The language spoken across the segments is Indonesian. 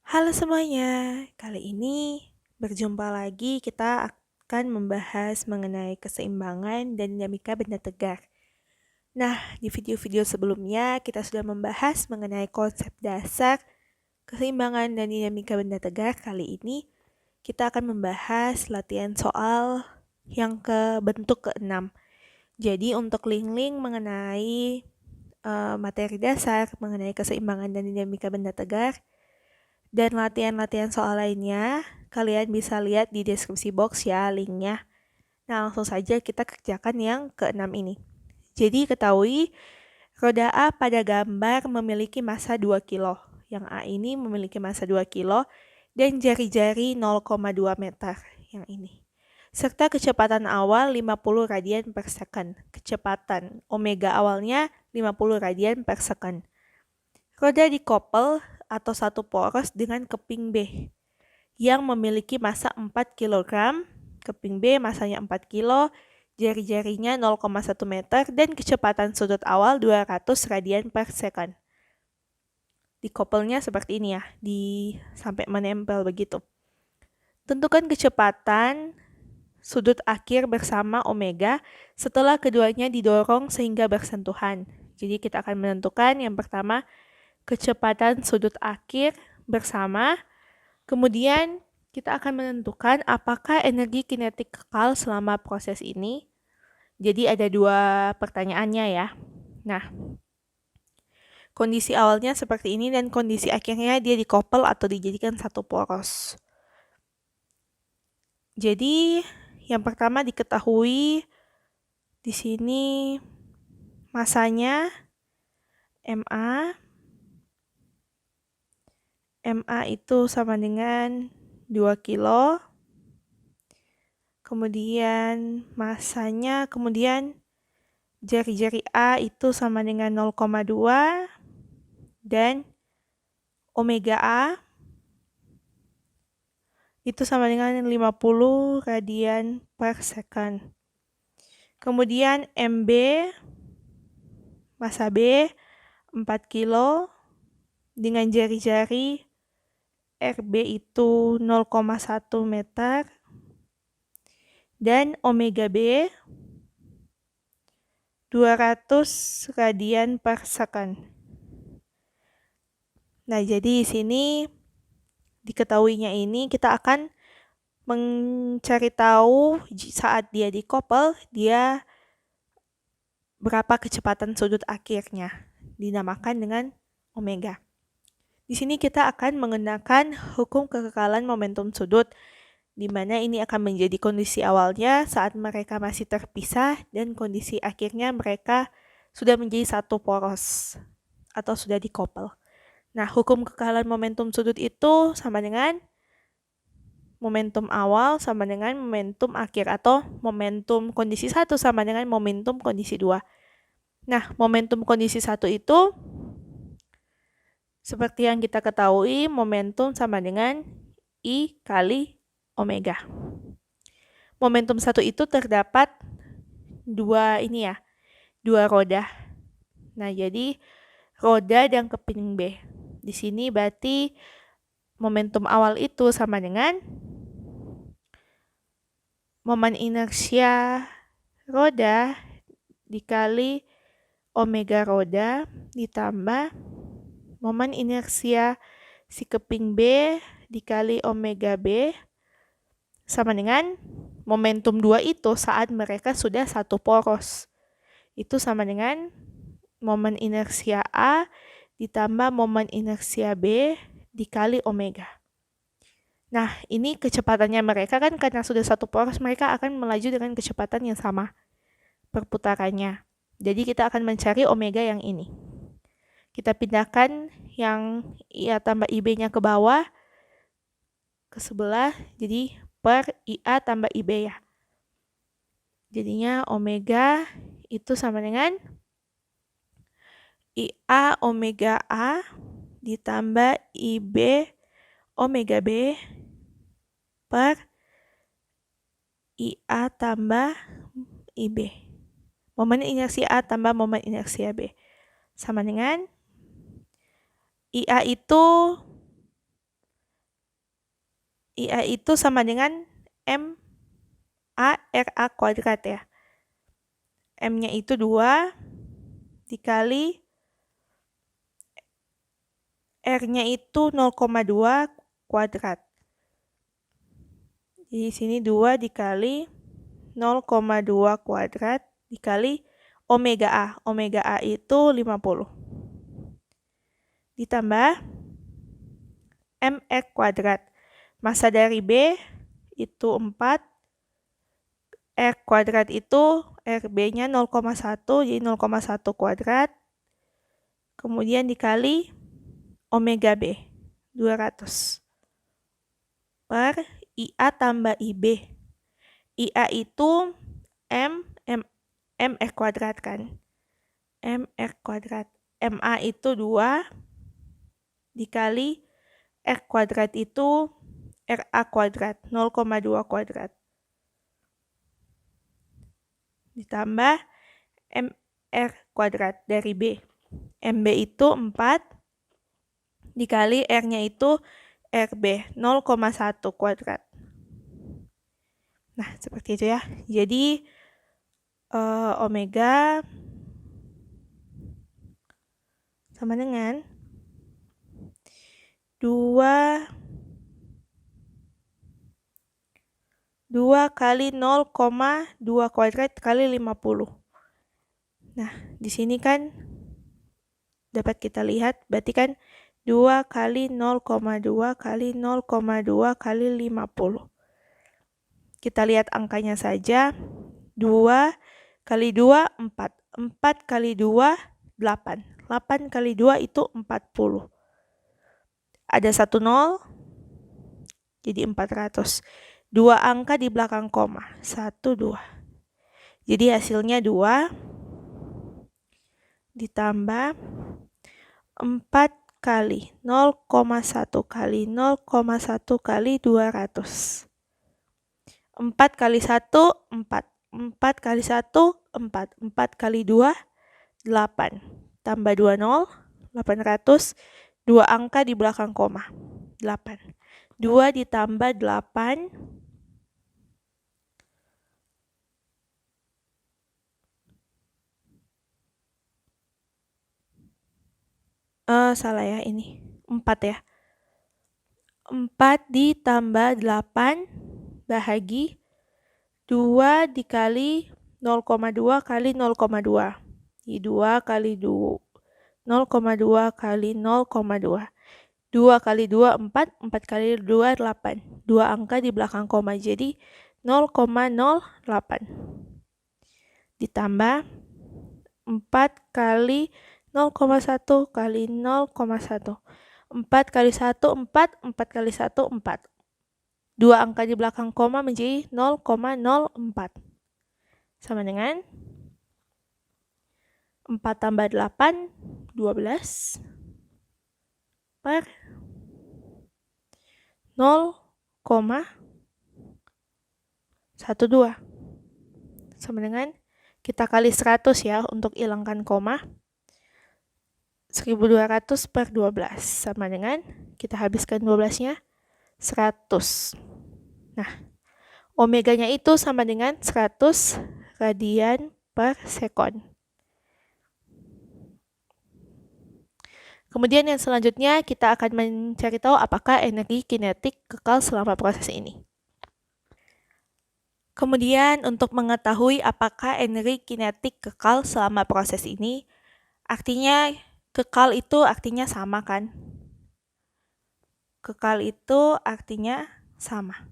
Halo semuanya, kali ini berjumpa lagi kita akan membahas mengenai keseimbangan dan dinamika benda tegar. Nah, di video-video sebelumnya kita sudah membahas mengenai konsep dasar keseimbangan dan dinamika benda tegar. Kali ini kita akan membahas latihan soal yang ke bentuk ke-6. Jadi untuk link-link mengenai materi dasar mengenai keseimbangan dan dinamika benda tegar, dan latihan-latihan soal lainnya, kalian bisa lihat di deskripsi box ya linknya. Nah, langsung saja kita kerjakan yang ke-6 ini. Jadi ketahui, roda A pada gambar memiliki massa 2 kilo. Yang A ini memiliki massa 2 kilo dan jari-jari 0,2 meter yang ini. Serta kecepatan awal 50 radian per second. Kecepatan omega awalnya 50 radian per second. Roda dikopel atau satu poros dengan keping B yang memiliki massa 4 kg, keping B massanya 4 kg, jari-jarinya 0,1 meter, dan kecepatan sudut awal 200 radian per second. Dikopelnya seperti ini ya, sampai menempel begitu. Tentukan kecepatan sudut akhir bersama omega setelah keduanya didorong sehingga bersentuhan. Jadi kita akan menentukan yang pertama kecepatan sudut akhir bersama, kemudian kita akan menentukan apakah energi kinetik kekal selama proses ini. Jadi ada dua pertanyaannya ya. Nah, kondisi awalnya seperti ini dan kondisi akhirnya dia dikopel atau dijadikan satu poros. Jadi yang pertama diketahui di sini masanya MA. MA itu sama dengan 2 kilo. Kemudian masanya, kemudian jari-jari A itu sama dengan 0,2 dan omega A itu sama dengan 50 radian per second. Kemudian MB, massa B 4 kilo dengan jari-jari RB itu 0,1 meter dan omega B 200 radian per second. Nah, jadi di sini diketahuinya ini kita akan mencari tahu saat dia dikopel, dia berapa kecepatan sudut akhirnya, dinamakan dengan omega. Di sini kita akan menggunakan hukum kekekalan momentum sudut, di mana ini akan menjadi kondisi awalnya saat mereka masih terpisah dan kondisi akhirnya mereka sudah menjadi satu poros atau sudah dikopel. Nah, hukum kekekalan momentum sudut itu sama dengan momentum awal sama dengan momentum akhir atau momentum kondisi 1 sama dengan momentum kondisi 2. Nah, momentum kondisi 1 itu seperti yang kita ketahui, momentum sama dengan I kali omega. Momentum 1 itu terdapat dua roda. Nah, jadi roda dan keping B. Di sini berarti momentum awal itu sama dengan momen inersia roda dikali omega roda ditambah momen inersia si keping B dikali omega B sama dengan momentum 2 itu saat mereka sudah satu poros. Itu sama dengan momen inersia A ditambah momen inersia B dikali omega. Nah, ini kecepatannya mereka kan karena sudah satu poros, mereka akan melaju dengan kecepatan yang sama perputarannya. Jadi kita akan mencari omega yang ini. Kita pindahkan yang IA tambah IB-nya ke bawah, ke sebelah, jadi per IA tambah IB ya. Jadinya omega itu sama dengan IA omega A ditambah IB omega B per IA tambah IB. Momen inersia A tambah momen inersia B. Sama dengan IA itu IA itu sama dengan MA/RA kuadrat ya. M-nya itu 2 dikali R-nya itu 0,2 kuadrat. Jadi sini 2 dikali 0,2 kuadrat dikali omega A. Omega A itu 50. Ditambah MR kuadrat. Massa dari B itu 4. R kuadrat itu RB-nya 0,1, jadi 0,1 kuadrat. Kemudian dikali omega B, 200. Per IA tambah IB. IA itu MR kuadrat kan. MR kuadrat. MA itu 2 dikali R kuadrat itu RA kuadrat, 0,2 kuadrat. Ditambah MR kuadrat dari B. MB itu 4 dikali R-nya itu RB, 0,1 kuadrat. Nah, seperti itu ya. Jadi, omega sama dengan 2 kali 0,2 kuadrat kali 50. Nah, di sini kan dapat kita lihat, berarti kan 2 kali 0,2 kali 0,2 kali 50. Kita lihat angkanya saja. 2 kali 2, 4. 4 kali 2, 8. 8 kali 2 itu 40. Ada 1 0, jadi 400. 2 angka di belakang koma. 1, 2. Jadi hasilnya 2 ditambah 4 kali 0,1 kali 0,1 kali 200. 4 kali 1, 4. 4 kali 1, 4. 4 kali 2, 8. Tambah 2 0, 800. 2 angka di belakang koma, 8. 2 ditambah 8. Salah ya ini. 4 ya. 4 ditambah 8 bahagi 2 dikali 0,2 kali 0,2. Jadi 2 kali 2, 0,2 kali 0,2. 2 kali 2, 4. 4 kali 2, 8. 2 angka di belakang koma, jadi 0,08. Ditambah 4 kali 0,1 kali 0,1. 4 kali 1, 4. 4 kali 1, 4. 2 angka di belakang koma menjadi 0,04. Sama dengan 4 tambah 8, 12. Per 0,12. Sama dengan kita kali 100 ya untuk hilangkan koma. 1200 per 12 sama dengan kita habiskan 12-nya 100. Nah, omeganya itu sama dengan 100 radian per sekon. Kemudian yang selanjutnya kita akan mencari tahu apakah energi kinetik kekal selama proses ini. Kemudian untuk mengetahui apakah energi kinetik kekal selama proses ini, artinya kekal itu artinya sama kan? Kekal itu artinya sama.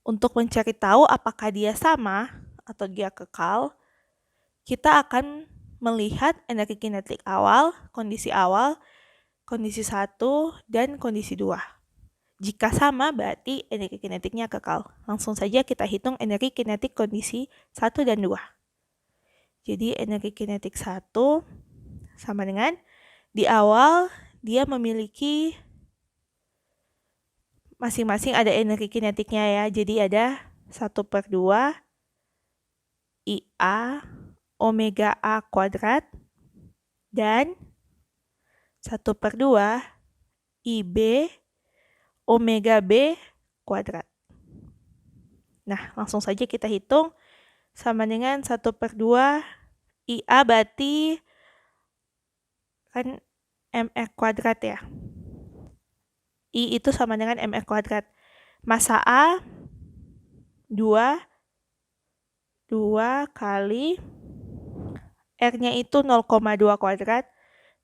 Untuk mencari tahu apakah dia sama atau dia kekal, kita akan melihat energi kinetik awal, kondisi 1, dan kondisi 2. Jika sama, berarti energi kinetiknya kekal. Langsung saja kita hitung energi kinetik kondisi 1 dan 2. Jadi energi kinetik 1 sama dengan di awal dia memiliki masing-masing ada energi kinetiknya ya. Jadi ada 1/2 IA omega A kuadrat dan 1/2 IB omega B kuadrat. Nah, langsung saja kita hitung. Sama dengan 1/2 IA berarti kan mR kuadrat ya. I itu sama dengan mR kuadrat. Massa A 2 kali R-nya itu 0,2 kuadrat.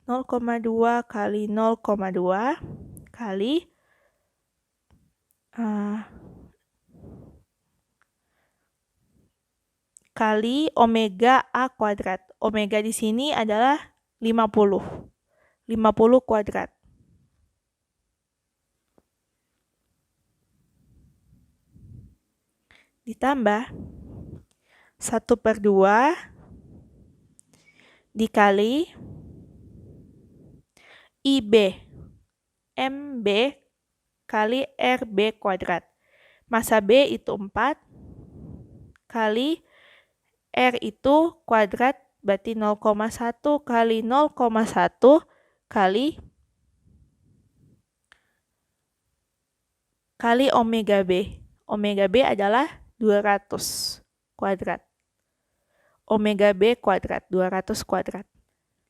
0,2 kali 0,2 kali omega A kuadrat. Omega di sini adalah 50. 50 kuadrat. Ditambah 1/2 dikali IB. MB kali RB kuadrat. Massa B itu 4 kali R itu kuadrat berarti 0,1 kali 0,1 kali omega B. Omega B adalah 200 kuadrat. Omega B kuadrat, 200 kuadrat.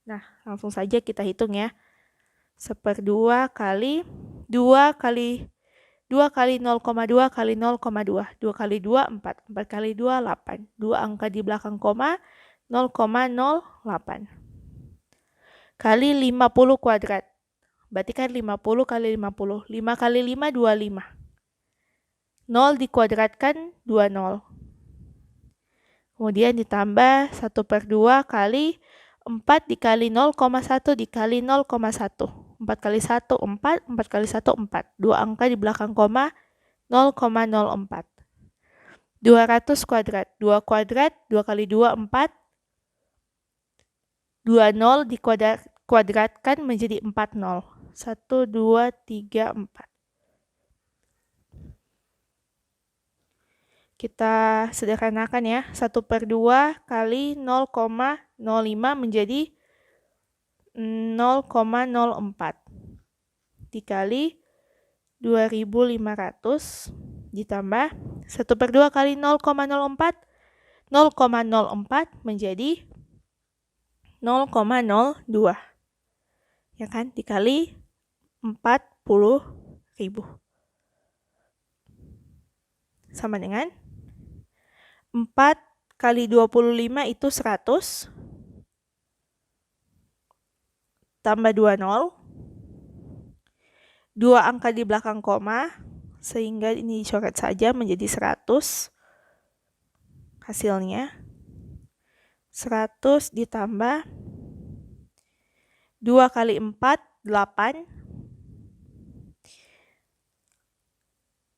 Nah, langsung saja kita hitung ya. 1/2 kali 2 kali 0,2 kali 0,2. 2 kali 2, 4. 4 kali 2, 8. 2 angka di belakang koma, 0,08. Kali 50 kuadrat. Berarti kan 50 kali 50. 5 kali 5, 25. 0 dikuadratkan, 20. Kemudian ditambah 1/2 kali 4 dikali 0,1 dikali 0,1. 4 kali 1, 4. 4 kali 1, 4. 2 angka di belakang koma, 0,04. 200 kuadrat. 2 kuadrat, 2 kali 2, 4. 2 0 dikuadratkan menjadi 4 0. 1, 2, 3, 4. Kita sederhanakan ya. 1/2 kali 0,05 menjadi 0,04 dikali 2500 ditambah 1/2 kali 0,04. 0,04 menjadi 0,02. Ya kan? Dikali 40.000. Sama dengan 4 kali 25 itu 100. Tambah 20. 2 angka di belakang koma, sehingga ini dicoret saja menjadi 100. Hasilnya 100 ditambah 2 kali 4, 8.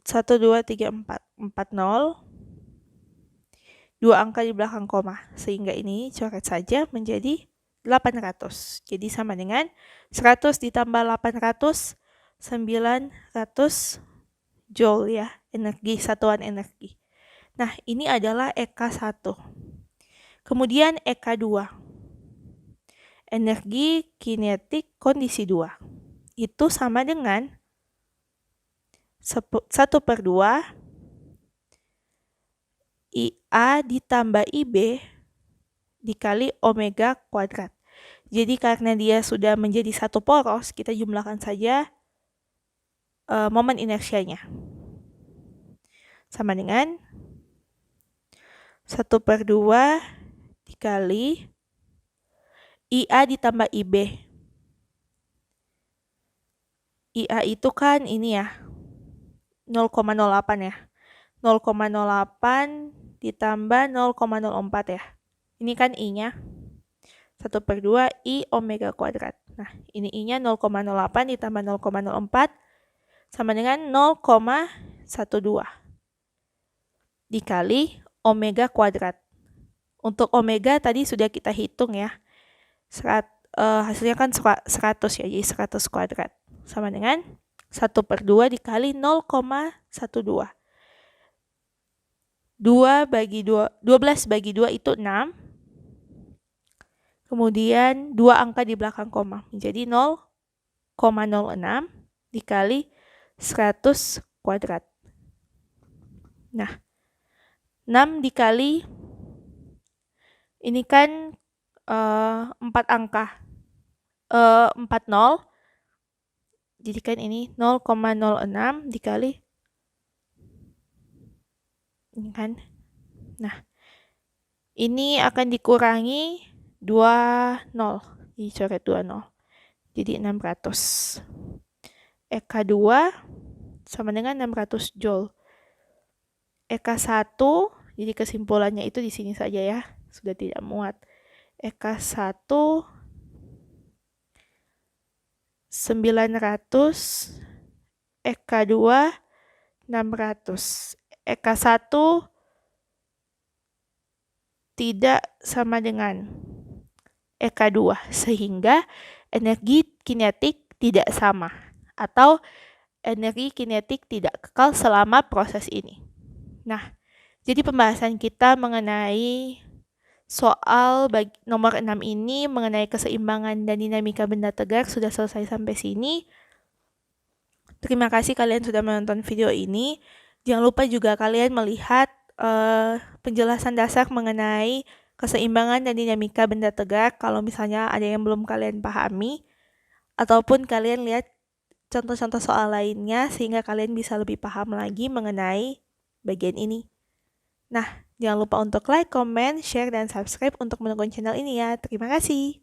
1, 2, 3, 4. 40. 2 angka di belakang koma, sehingga ini coret saja menjadi 800. Jadi sama dengan 100 ditambah 800, 900 joule ya, energi, satuan energi. Nah, ini adalah EK1. Kemudian EK2. Energi kinetik kondisi 2. Itu sama dengan 1/2 IA ditambah IB dikali omega kuadrat. Jadi karena dia sudah menjadi satu poros, kita jumlahkan saja momen inersianya. Sama dengan 1/2 dikali IA ditambah IB. IA itu kan ini ya, 0,08 ya. 0,08 ditambah 0,04 ya. Ini kan I-nya. 1/2 I omega kuadrat. Nah, ini I-nya 0,08 ditambah 0,04 sama dengan 0,12 dikali omega kuadrat. Untuk omega tadi sudah kita hitung ya. Hasilnya kan 100 ya, jadi 100 kuadrat. Sama dengan 1/2 dikali 0,12. 12 bagi 2 itu 6. Kemudian 2 angka di belakang koma menjadi 0,06 dikali 100 kuadrat. Nah, 6 dikali, ini kan 4 angka, 4 nol, jadi kan ini 0,06 dikali, ini kan. Nah, ini akan dikurangi 2 nol, jadi coret 2 nol, jadi 600. EK2 sama dengan 600 Joule. EK1, jadi kesimpulannya itu di sini saja ya, sudah tidak muat. EK1 900, EK2 600. EK1 tidak sama dengan EK2, sehingga energi kinetik tidak sama, atau energi kinetik tidak kekal selama proses ini. Nah, jadi pembahasan kita mengenai soal nomor 6 ini mengenai keseimbangan dan dinamika benda tegar sudah selesai sampai sini. Terima kasih kalian sudah menonton video ini. Jangan lupa juga kalian melihat penjelasan dasar mengenai keseimbangan dan dinamika benda tegar kalau misalnya ada yang belum kalian pahami, ataupun kalian lihat contoh-contoh soal lainnya sehingga kalian bisa lebih paham lagi mengenai bagian ini. Nah, jangan lupa untuk like, comment, share, dan subscribe untuk mendukung channel ini ya. Terima kasih.